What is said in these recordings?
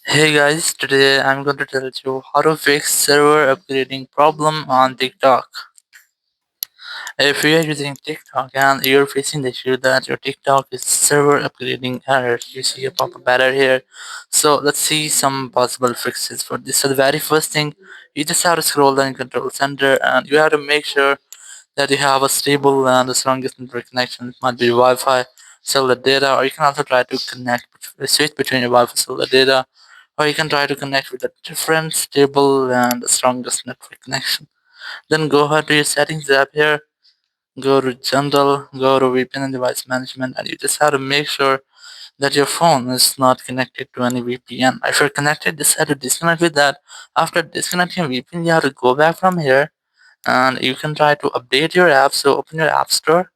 Hey guys, today I'm going to tell you how to fix server upgrading problem on TikTok. If you are using TikTok and you're facing the issue that your TikTok is server upgrading error, you see a pop-up error here. So let's see some possible fixes for this. So the very first thing, you just have to scroll down in Control Center and you have to make sure that you have a stable and the strongest network connection. It might be Wi-Fi, cellular data, or you can also try to switch between your Wi-Fi, cellular data, or you can try to connect with a different stable and strongest network connection. Then go ahead to your settings app here, go to general, go to VPN and device management, and you just have to make sure that your phone is not connected to any VPN. If you're connected, just have to disconnect with that. After disconnecting VPN, you have to go back from here and you can try to update your app. So open your app store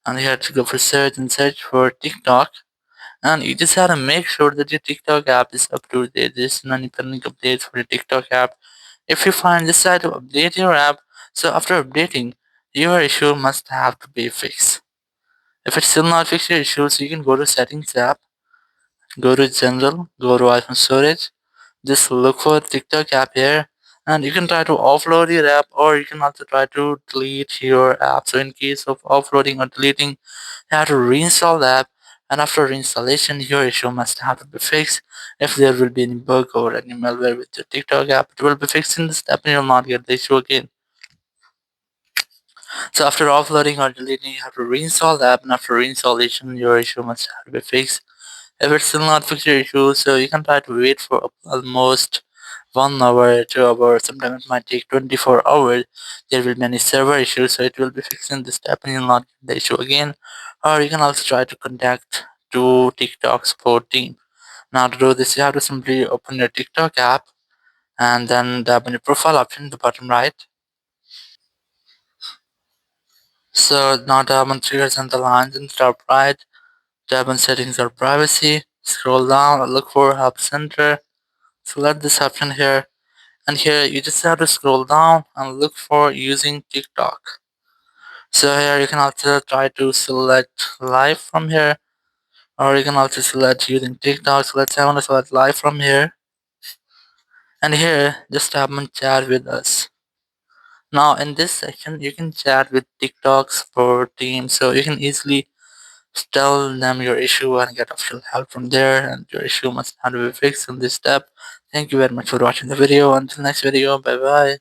and you have to go for search and search for TikTok. And you just have to make sure that your TikTok app is up to date. There's any pending updates for your TikTok app. If you find this side to update your app, so after updating, your issue must have to be fixed. If it's still not fixed your issue, so you can go to settings app, go to general, go to iPhone storage, just look for TikTok app here, and you can try to offload your app, or you can also try to delete your app. So in case of offloading or deleting, you have to reinstall the app, and after reinstallation, your issue must have to be fixed. If there will be any bug or any malware with your TikTok app, it will be fixed in this step, and you'll not get the issue again. So after offloading or deleting, you have to reinstall the app, and after reinstallation, your issue must have to be fixed. If it's still not fixed your issue, so you can try to wait for almost 1 hour, 2 hours. Sometimes it might take 24 hours. There will be any server issues, so it will be fixed in this step, and you'll not get the issue again. Or you can also try to contact to TikTok support team. Now to do this, you have to simply open your TikTok app and then tap on your profile option in the bottom right. So now tap on triggers and the lines in the top right. Tap on settings or privacy. Scroll down and look for help center. Select this option here, and here you just have to scroll down and look for using TikTok. So here you can also try to select live from here, or you can also select using TikTok. So let's say I want to select live from here, and here just tap on chat with us. Now in this section you can chat with TikTok support team, so you can easily tell them your issue and get official help from there, and your issue must have to be fixed in this step. Thank you very much for watching the video. Until next video, bye bye.